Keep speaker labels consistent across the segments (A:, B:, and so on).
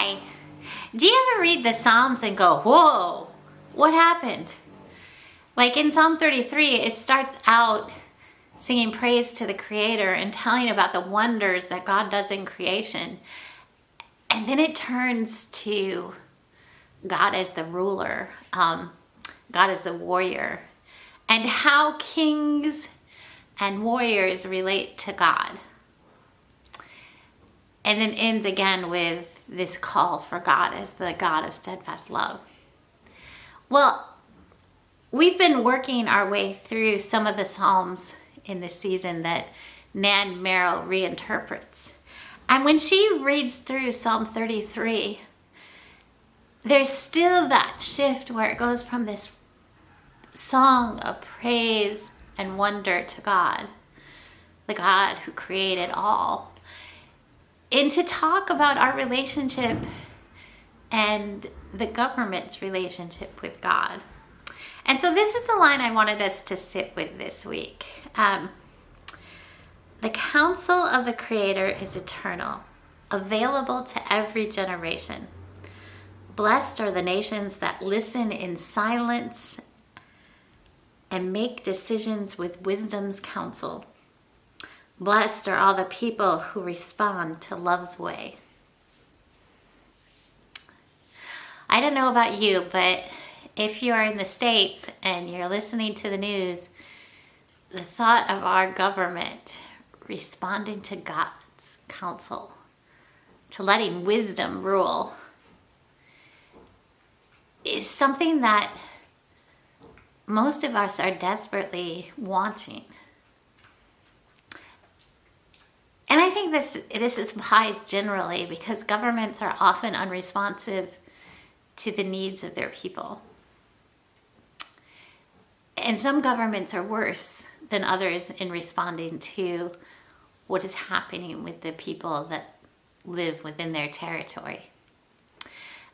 A: Hi. Do you ever read the Psalms and go, whoa, what happened? Like in Psalm 33, it starts out singing praise to the Creator and telling about the wonders that God does in creation. And then it turns to God as the ruler, God as the warrior, and how kings and warriors relate to God. And then ends again with this call for God as the God of steadfast love. Well, we've been working our way through some of the Psalms in this season that Nan Merrill reinterprets. And when she reads through Psalm 33, there's still that shift where it goes from this song of praise and wonder to God, the God who created all, and to talk about our relationship and the government's relationship with God. And so this is the line I wanted us to sit with this week. The counsel of the Creator is eternal, available to every generation. Blessed are the nations that listen in silence and make decisions with wisdom's counsel. Blessed are all the people who respond to love's way. I don't know about you, but if you are in the States and you're listening to the news, the thought of our government responding to God's counsel, to letting wisdom rule, is something that most of us are desperately wanting. And I think this applies generally because governments are often unresponsive to the needs of their people. And some governments are worse than others in responding to what is happening with the people that live within their territory.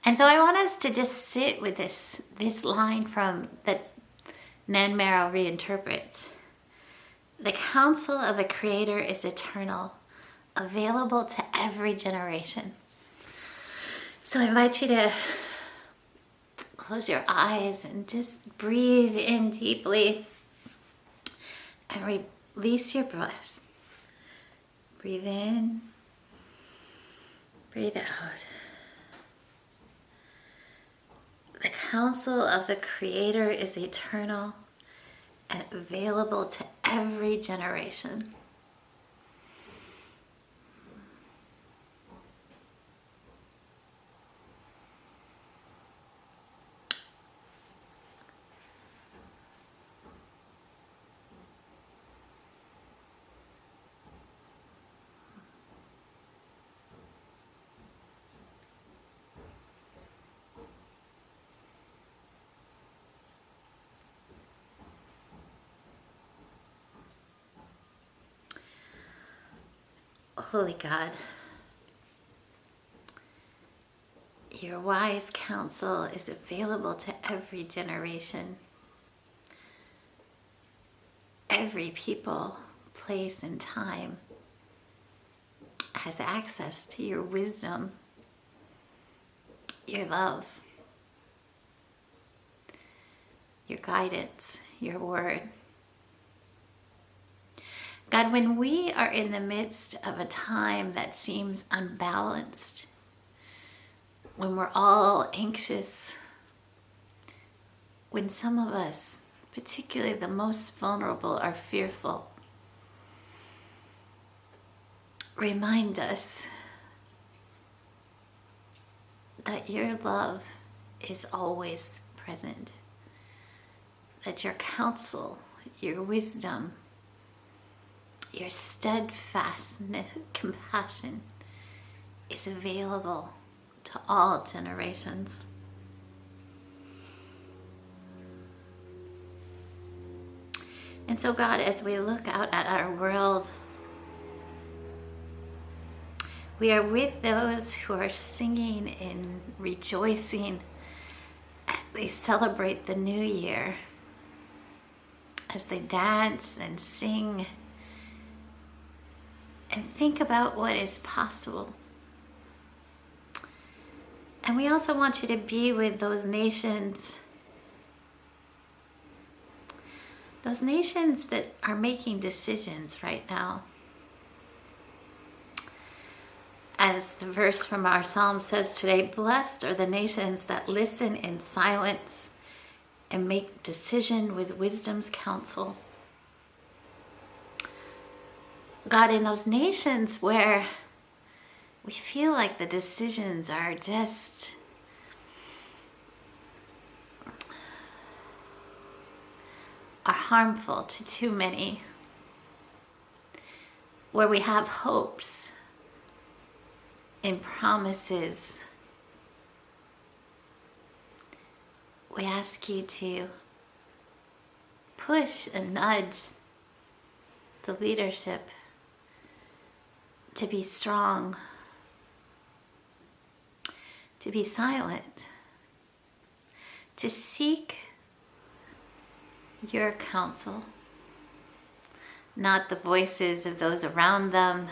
A: And so I want us to just sit with this line from that Nan Merrill reinterprets. The counsel of the Creator is eternal, available to every generation. So I invite you to close your eyes and just breathe in deeply and release your breath. Breathe in, breathe out. The counsel of the Creator is eternal and available to every generation. Holy God, your wise counsel is available to every generation. Every people, place, and time has access to your wisdom, your love, your guidance, your word. God, when we are in the midst of a time that seems unbalanced, when we're all anxious, when some of us, particularly the most vulnerable, are fearful, remind us that your love is always present, that your counsel, your wisdom, your steadfastness, compassion is available to all generations. And so, God, as we look out at our world, we are with those who are singing and rejoicing as they celebrate the new year, as they dance and sing and think about what is possible. And we also want you to be with those nations that are making decisions right now. As the verse from our psalm says today, blessed are the nations that listen in silence and make decision with wisdom's counsel. God, in those nations where we feel like the decisions are just harmful to too many, where we have hopes and promises, we ask you to push and nudge the leadership to be strong, to be silent, to seek your counsel, not the voices of those around them,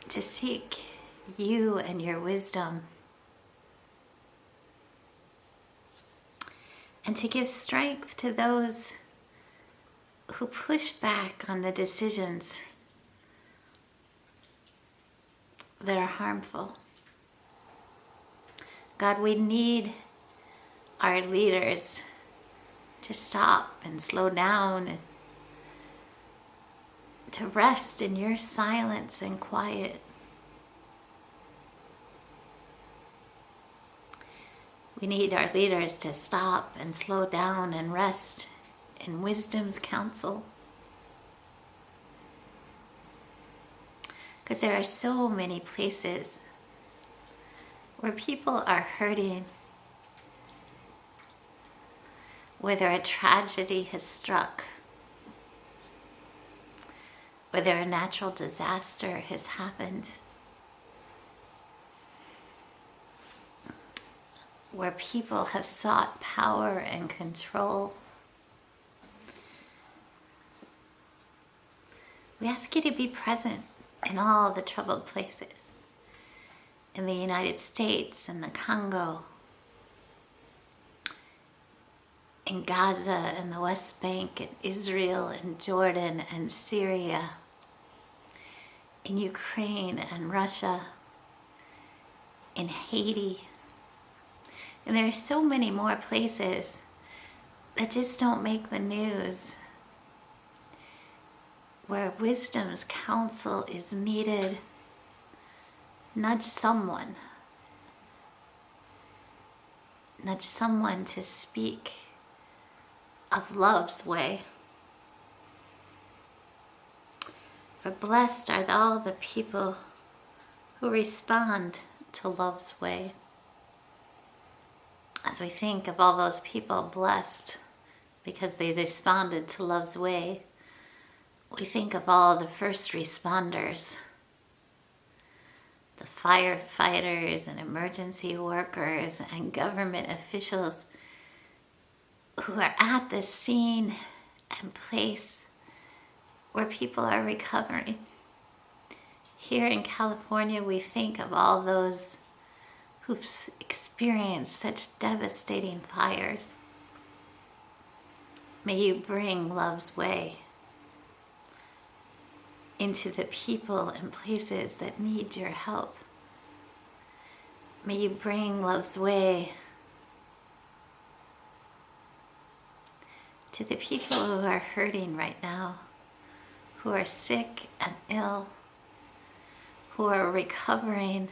A: to seek you and your wisdom, and to give strength to those who push back on the decisions that are harmful. God, we need our leaders to stop and slow down and to rest in your silence and quiet. We need our leaders to stop and slow down and rest in wisdom's counsel. Because there are so many places where people are hurting, whether a tragedy has struck, whether a natural disaster has happened, where people have sought power and control. We ask you to be present in all the troubled places, in the United States, in the Congo, in Gaza and the West Bank, in Israel and Jordan and Syria, in Ukraine and Russia, in Haiti. And there are so many more places that just don't make the news, where wisdom's counsel is needed. Nudge someone to speak of love's way. For blessed are all the people who respond to love's way. As we think of all those people blessed because they responded to love's way, we think of all the first responders, the firefighters and emergency workers and government officials who are at the scene and place where people are recovering. Here in California, we think of all those who've experienced such devastating fires. May you bring love's way into the people and places that need your help. May you bring love's way to the people who are hurting right now, who are sick and ill, who are recovering,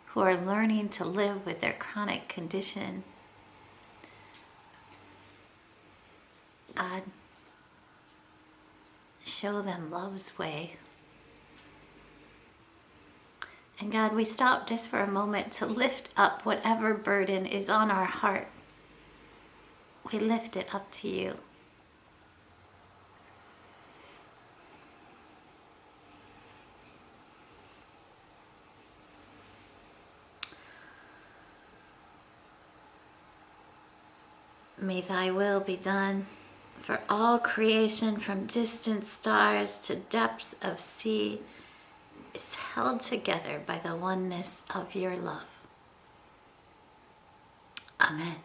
A: who are learning to live with their chronic condition. God, show them love's way. And God, we stop just for a moment to lift up whatever burden is on our heart. We lift it up to you. May thy will be done for all creation, from distant stars to depths of sea, is held together by the oneness of your love. Amen.